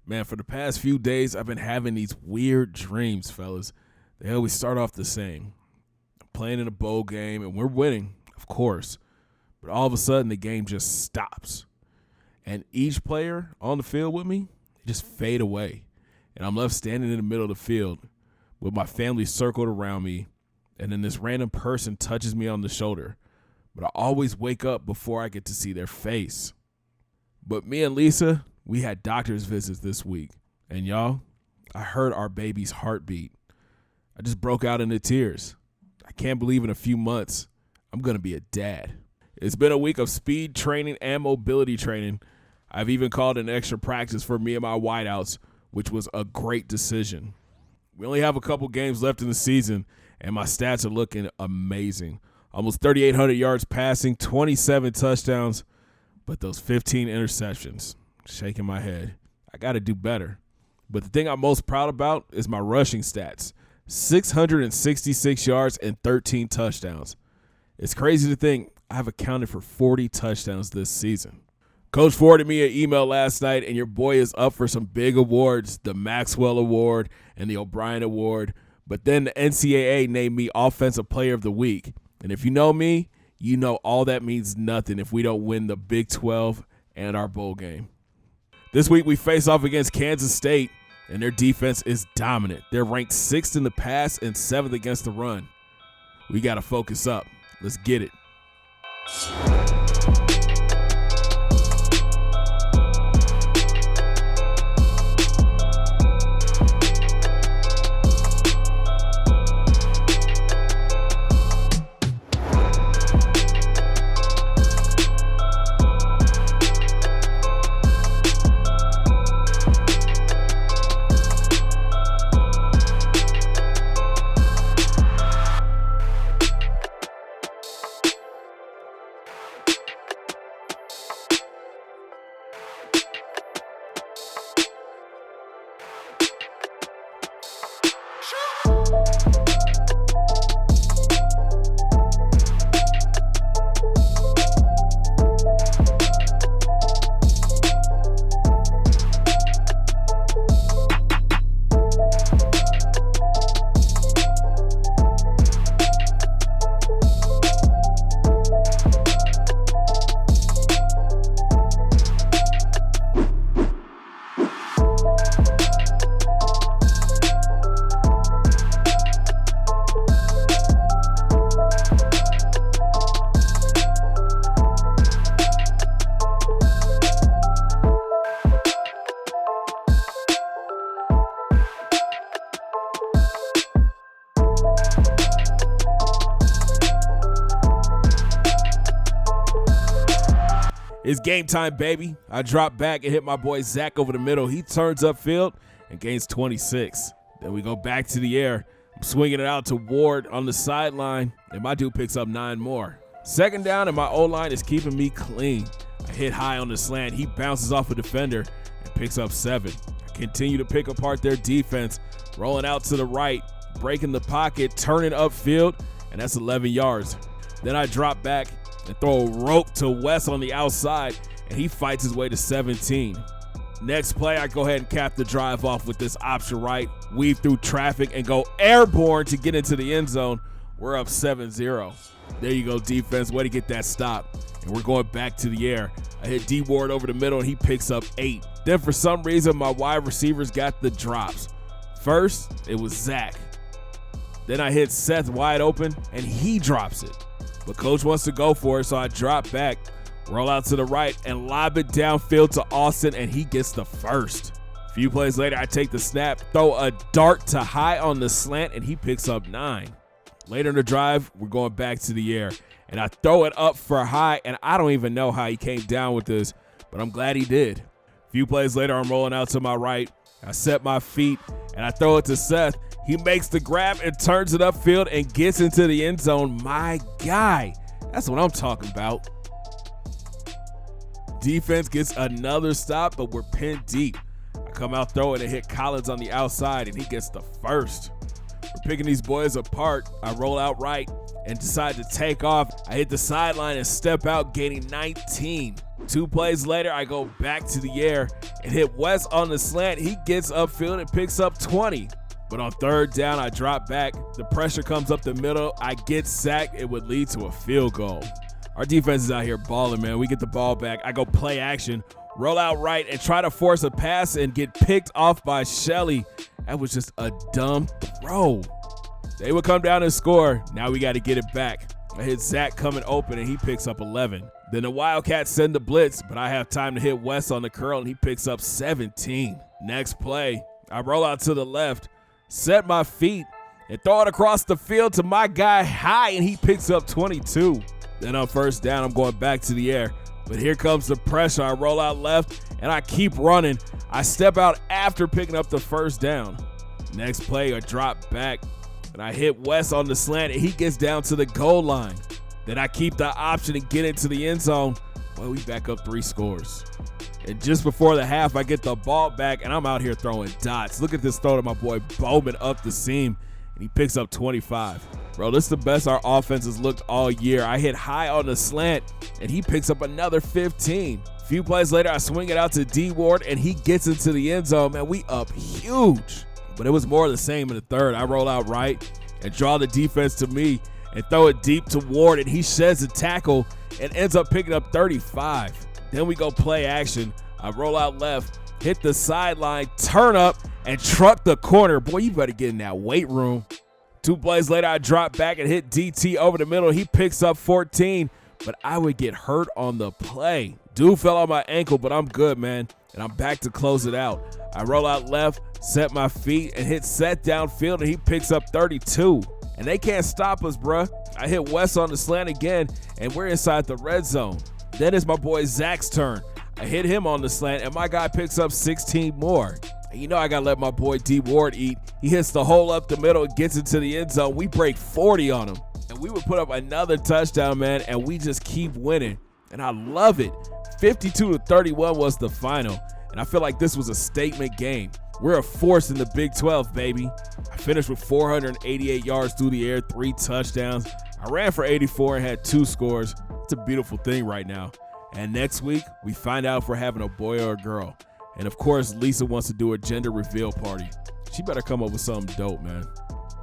Man, for the past few days, I've been having these weird dreams, fellas. They always start off the same. I'm playing in a bowl game, and we're winning, of course. But all of a sudden, the game just stops. And each player on the field with me, they just fade away. And I'm left standing in the middle of the field with my family circled around me. And then this random person touches me on the shoulder. But I always wake up before I get to see their face. But me and Lisa, we had doctor's visits this week, and y'all, I heard our baby's heartbeat. I just broke out into tears. I can't believe in a few months, I'm going to be a dad. It's been a week of speed training and mobility training. I've even called an extra practice for me and my wideouts, which was a great decision. We only have a couple games left in the season, and my stats are looking amazing. Almost 3,800 yards passing, 27 touchdowns, but those 15 interceptions. Shaking my head. I got to do better. But the thing I'm most proud about is my rushing stats. 666 yards and 13 touchdowns. It's crazy to think I've accounted for 40 touchdowns this season. Coach forwarded me an email last night, and your boy is up for some big awards, the Maxwell Award and the O'Brien Award. But then the NCAA named me Offensive Player of the Week. And if you know me, you know all that means nothing if we don't win the Big 12 and our bowl game. This week we face off against Kansas State, and their defense is dominant. They're ranked 6th in the pass and 7th against the run. We got to focus up. Let's get it. It's game time, baby. I drop back and hit my boy Zach over the middle. He turns upfield and gains 26. Then we go back to the air. I'm swinging it out to Ward on the sideline, and my dude picks up 9 more. Second down, and my O-line is keeping me clean. I hit high on the slant. He bounces off a defender and picks up 7. I continue to pick apart their defense, rolling out to the right, breaking the pocket, turning upfield, and that's 11 yards. Then I drop back and throw a rope to Wes on the outside, and he fights his way to 17. Next play, I go ahead and cap the drive off with this option right, weave through traffic, and go airborne to get into the end zone. We're up 7-0. There you go, defense. Way to get that stop. And we're going back to the air. I hit D Ward over the middle, and he picks up 8. Then for some reason, my wide receivers got the drops. First, it was Zach. Then I hit Seth wide open, and he drops it. But coach wants to go for it, so I drop back, roll out to the right, and lob it downfield to Austin, and he gets the first. A few plays later, I take the snap, throw a dart to high on the slant, and he picks up 9. Later in the drive, we're going back to the air, and I throw it up for high, and I don't even know how he came down with this, but I'm glad he did. A few plays later, I'm rolling out to my right. I set my feet, and I throw it to Seth. He makes the grab and turns it upfield and gets into the end zone. My guy, that's what I'm talking about. Defense gets another stop, but we're pinned deep. I come out throwing and hit Collins on the outside, and he gets the first. We're picking these boys apart. I roll out right and decide to take off. I hit the sideline and step out, gaining 19. 2 plays later, I go back to the air and hit West on the slant. He gets upfield and picks up 20. But on 3rd down, I drop back. The pressure comes up the middle. I get sacked. It would lead to a field goal. Our defense is out here balling, man. We get the ball back. I go play action, roll out right, and try to force a pass and get picked off by Shelly. That was just a dumb throw. They would come down and score. Now we got to get it back. I hit Zach coming open, and he picks up 11. Then the Wildcats send the blitz, but I have time to hit West on the curl, and he picks up 17. Next play, I roll out to the left, set my feet, and throw it across the field to my guy High, and he picks up 22. Then on 1st down, I'm going back to the air, but here comes the pressure. I roll out left, and I keep running. I step out after picking up the 1st down. Next play, a drop back, and I hit West on the slant, and he gets down to the goal line. Then I keep the option and get into the end zone. Well, we back up 3 scores. And just before the half, I get the ball back, and I'm out here throwing dots. Look at this throw to my boy Bowman up the seam, and he picks up 25. Bro, this is the best our offense has looked all year. I hit High on the slant, and he picks up another 15. A few plays later, I swing it out to D Ward, and he gets into the end zone. Man, we up huge. But it was more of the same in the 3rd. I roll out right and draw the defense to me and throw it deep to Ward, and he sheds a tackle and ends up picking up 35. Then we go play action. I roll out left, hit the sideline, turn up, and truck the corner. Boy, you better get in that weight room. 2 plays later, I drop back and hit DT over the middle. He picks up 14, but I would get hurt on the play. Dude fell on my ankle, but I'm good, man, and I'm back to close it out. I roll out left, set my feet, and hit set downfield, and he picks up 32. And they can't stop us, bruh. I hit West on the slant again, and we're inside the red zone. Then it's my boy Zach's turn. I hit him on the slant, and my guy picks up 16 more. And you know I got to let my boy D Ward eat. He hits the hole up the middle, gets into the end zone. We break 40 on him. And we would put up another touchdown, man, and we just keep winning. And I love it. 52-31 was the final. And I feel like this was a statement game. We're a force in the Big 12, baby. I finished with 488 yards through the air, 3 touchdowns. I ran for 84 and had 2 scores. It's a beautiful thing right now. And next week, we find out if we're having a boy or a girl. And of course, Lisa wants to do a gender reveal party. She better come up with something dope, man.